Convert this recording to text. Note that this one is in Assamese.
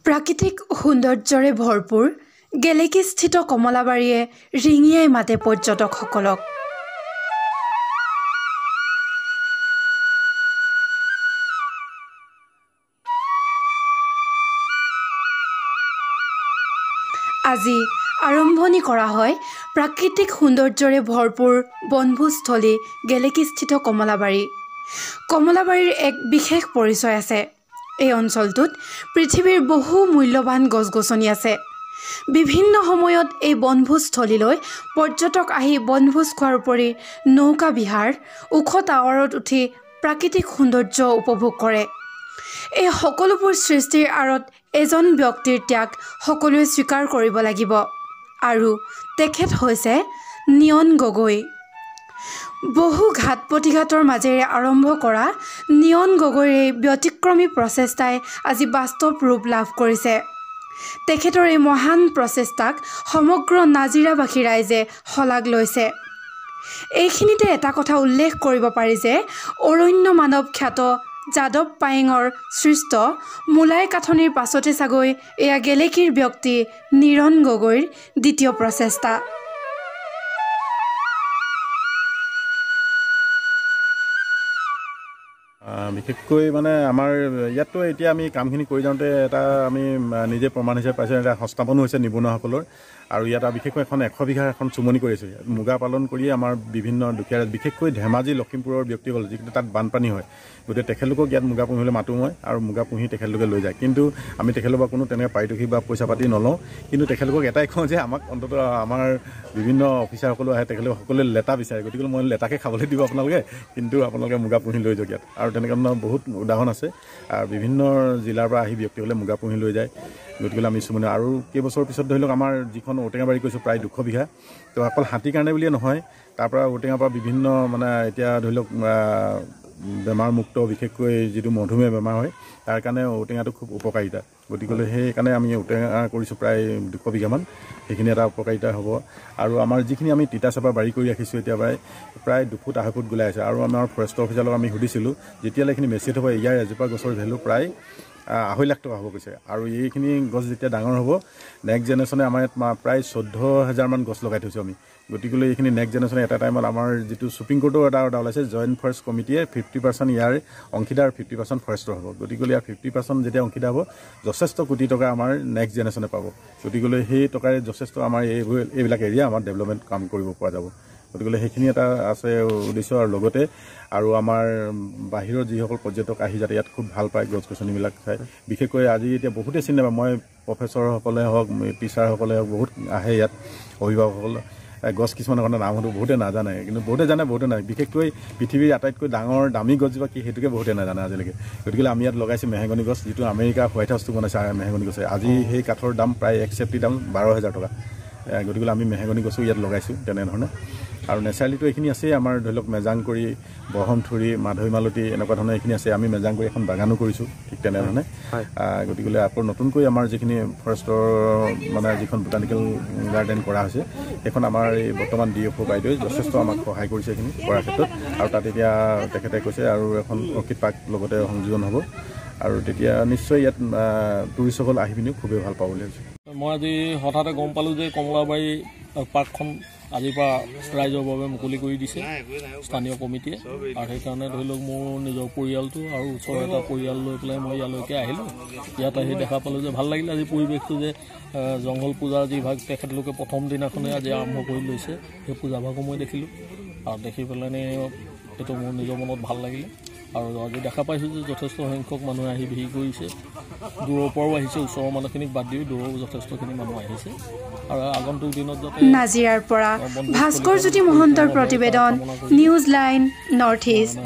প্ৰাকৃতিক সৌন্দৰ্যৰে ভৰপূৰ গেলেকীস্থিত কমলাবাৰীয়ে ৰিঙিয়াই মাতে পৰ্যটকসকলক। আজি আৰম্ভণি কৰা হয় প্ৰাকৃতিক সৌন্দৰ্যৰে ভৰপূৰ বনভোজস্থলী গেলেকীস্থিত কমলাবাৰী। কমলাবাৰীৰ এক বিশেষ পৰিচয় আছে। এই অঞ্চলটোত পৃথিৱীৰ বহু মূল্যৱান গছ-গছনি আছে। বিভিন্ন সময়ত এই বনভোজস্থলীলৈ পৰ্যটক আহি বনভোজ খোৱাৰ উপৰি নৌকা বিহাৰ, ওখ টাৱাৰত উঠি প্ৰাকৃতিক সৌন্দৰ্য উপভোগ কৰে। এই সকলোবোৰ সৃষ্টিৰ আঁৰত এজন ব্যক্তিৰ ত্যাগ সকলোৱে স্বীকাৰ কৰিব লাগিব, আৰু তেখেত হৈছে নিয়ন গগৈ। বহু ঘাত প্ৰতিঘাতৰ মাজেৰে আৰম্ভ কৰা নিয়ন গগৈৰ এই ব্যতিক্ৰমী প্ৰচেষ্টাই আজি বাস্তৱ ৰূপ লাভ কৰিছে। তেখেতৰ এই মহান প্ৰচেষ্টাক সমগ্ৰ নাজিৰাবাসী ৰাইজে শলাগ লৈছে। এইখিনিতে এটা কথা উল্লেখ কৰিব পাৰি যে অৰণ্য মানৱ খ্যাত যাদৱ পায়েঙৰ সৃষ্ট মূলাই কাঠনিৰ পাছতে চাগৈ এয়া গেলেকীৰ ব্যক্তি নিৰণ গগৈৰ দ্বিতীয় প্ৰচেষ্টা। বিশেষকৈ মানে আমাৰ ইয়াততো এতিয়া আমি কামখিনি কৰি যাওঁতে এটা আমি নিজে প্ৰমাণ হিচাপে পাইছোঁ, এটা সংস্থাপনো হৈছে নিবনুৱাসকলৰ। আৰু ইয়াত বিশেষকৈ এখন 100 বিঘা এখন চুমনি কৰিছোঁ। মুগা পালন কৰিয়ে আমাৰ বিভিন্ন দুখীয়া, বিশেষকৈ ধেমাজি লখিমপুৰৰ ব্যক্তিসকল যিখিনি তাত বানপানী হয়, গতিকে তেখেতলোকক ইয়াত মুগা পুহিবলৈ মাতোঁ মই, আৰু মুগা পুহি তেখেতলোকে লৈ যায়। কিন্তু আমি তেখেতলোকৰ কোনো তেনেকৈ পাৰিতোষিক বা পইচা পাতি নলওঁ। কিন্তু তেখেতলোকক এটাই কওঁ যে আমাক অন্ততঃ আমাৰ বিভিন্ন অফিচাৰসকলো আহে, তেখেতলোকে সকলোৱে লেটা বিচাৰে, গতিকে মই লেটাকে খাবলৈ দিব আপোনালোকে, কিন্তু আপোনালোকে মুগা পুহি লৈ যাওক ইয়াত। আৰু তেনেকুৱা বহুত উদাহৰণ আছে। আৰু বিভিন্ন জিলাৰ পৰা আহি ব্যক্তিসকলে মুগা পুহি লৈ যায়। গতিকে আমি চুমনি আৰু কেইবছৰৰ পিছত ধৰি লওক আমাৰ যিখন ঔটেঙাবাৰী কৈছোঁ প্ৰায় 200 বিঘা, তো অকল হাতীৰ কাৰণে বুলিয়ে নহয়, তাৰপৰা ঔটেঙাৰ পৰা বিভিন্ন মানে এতিয়া ধৰি লওক বেমাৰমুক্ত, বিশেষকৈ যিটো মধুমেহ বেমাৰ হয় তাৰ কাৰণে ঔটেঙাটো খুব উপকাৰিতা। গতিকে সেইকাৰণে আমি ঔটেঙা কৰিছোঁ প্ৰায় 200 বিঘামান, সেইখিনি এটা উপকাৰিতা হ'ব। আৰু আমাৰ যিখিনি আমি তিতা চেপা বাৰী কৰি ৰাখিছোঁ এতিয়া প্ৰায় 2 ফুট 2.5 ফুট গোলাই আছে। আৰু আমাৰ ফৰেষ্টৰ অফিচাৰক আমি সুধিছিলোঁ, যেতিয়ালৈ এইখিনি মেচিত হ'ব ইয়াৰ এজোপা গছৰ ভেলু প্ৰায় 2.5 লাখ টকা হ'ব কৈছে। আৰু এইখিনি গছ যেতিয়া ডাঙৰ হ'ব, নেক্সট জেনেৰেশ্যনে আমাৰ ইয়াত প্ৰায় 14,000মান গছ লগাই থৈছোঁ আমি। গতিকে এইখিনি নেক্সট জেনেৰেশ্যনে এটা টাইমত আমাৰ যিটো সুপ্ৰিম কোৰ্টৰ এটা ওলাইছে, জইণ্ট ফৰেষ্ট কমিটিয়ে 50% ইয়াৰ অংশীদাৰ, 50% ফৰেষ্টৰ হ'ব। গতিকে ইয়াৰ 50% যেতিয়া অংশীদাৰ হ'ব, যথেষ্ট কোটি টকা আমাৰ নেক্সট জেনেৰেশ্যনে পাব। গতিকে সেই টকাৰে যথেষ্ট আমাৰ এইবিলাক এৰিয়া আমাৰ ডেভেলপমেণ্ট কাম কৰিব পৰা যাব। গতিকে সেইখিনি এটা আছে উদ্দেশ্য। আৰু লগতে আৰু আমাৰ বাহিৰৰ যিসকল পৰ্যটক আহি যাতে ইয়াত খুব ভাল পায় গছ গছনিবিলাক চাই, বিশেষকৈ আজি এতিয়া বহুতেই চিনি নাপায়, মই প্ৰফেচৰসকলে হওক, টিচাৰসকলে হওক, বহুত আহে ইয়াত, অভিভাৱকসকল। গছ কিছুমানৰ কাৰণে নাম হয়তো বহুতে নাজানে, কিন্তু বহুতে জানে, বহুতে নাই। বিশেষকৈ পৃথিৱীৰ আটাইতকৈ ডাঙৰ দামী গছজোপা কি সেইটোকে বহুতে নাজানে আজিলৈকে। গতিকে আমি ইয়াত লগাইছোঁ মেহগনি গছ, যিটো আমেৰিকা হোৱাইট হাউচটো বনাইছে মেহগনি গছে। আজি সেই কাঠৰ দাম প্ৰায় এক চেফটি দাম 12,000 টকা। গতিকে আমি মেহগনি গছো ইয়াত লগাইছোঁ তেনেধৰণে। আৰু নেচাৰেলিটো এইখিনি আছেই আমাৰ, ধৰি লওক মেজাংকৰি, বহমথুৰি, মাধৈ মালতী, এনেকুৱা ধৰণৰ এইখিনি আছে। আমি মেজাংকৰি এখন বাগানো কৰিছোঁ ঠিক তেনেধৰণে। গতিকে আকৌ নতুনকৈ আমাৰ যিখিনি ফৰেষ্টৰ মানে যিখন বটানিকেল গাৰ্ডেন কৰা হৈছে, সেইখন আমাৰ এই বৰ্তমান DFO বাইদেৱে যথেষ্ট আমাক সহায় কৰিছে এইখিনি কৰাৰ ক্ষেত্ৰত। আৰু তাত এতিয়া তেখেতে কৈছে আৰু এখন অৰ্কিড পাৰ্ক লগতে সংযোজন হ'ব, আৰু তেতিয়া নিশ্চয় ইয়াত টুৰিষ্টসকল আহি পিনিও খুবেই ভাল পাব বুলি ভাবিছোঁ। মই আজি হঠাতে গম পালোঁ যে কমলাবাৰী পাৰ্কখন আজিৰ পৰা ৰাইজৰ বাবে মুকলি কৰি দিছে স্থানীয় কমিটিয়ে। আৰু সেইকাৰণে ধৰি লওক মোৰ নিজৰ পৰিয়ালটো আৰু ওচৰৰ এটা পৰিয়াল লৈ পেলাই মই ইয়ালৈকে আহিলোঁ। ইয়াত আহি দেখা পালোঁ যে ভাল লাগিলে আজি পৰিৱেশটো, যে জংঘল পূজাৰ যিভাগ তেখেতলোকে প্ৰথম দিনাখনে আজি আৰম্ভ কৰি লৈছে, সেই পূজাভাগো মই দেখিলোঁ। আৰু দেখি পেলাই এইটো মোৰ নিজৰ মনত ভাল লাগিলে। আৰু আজি দেখা পাইছোঁ যে যথেষ্ট সংখ্যক মানুহে আহি ভিৰ কৰিছে, দূৰৰ পৰাও আহিছে, ওচৰৰ মানুহখিনিক বাদ দিও দূৰৰো যথেষ্টখিনি মানুহ আহিছে। আৰু আগন্তুক দিনত যাতে নাজিৰাৰ পৰা ভাস্কৰ জ্যোতি মহন্তৰ প্ৰতিবেদন, নিউজ লাইন নৰ্থ ইষ্ট।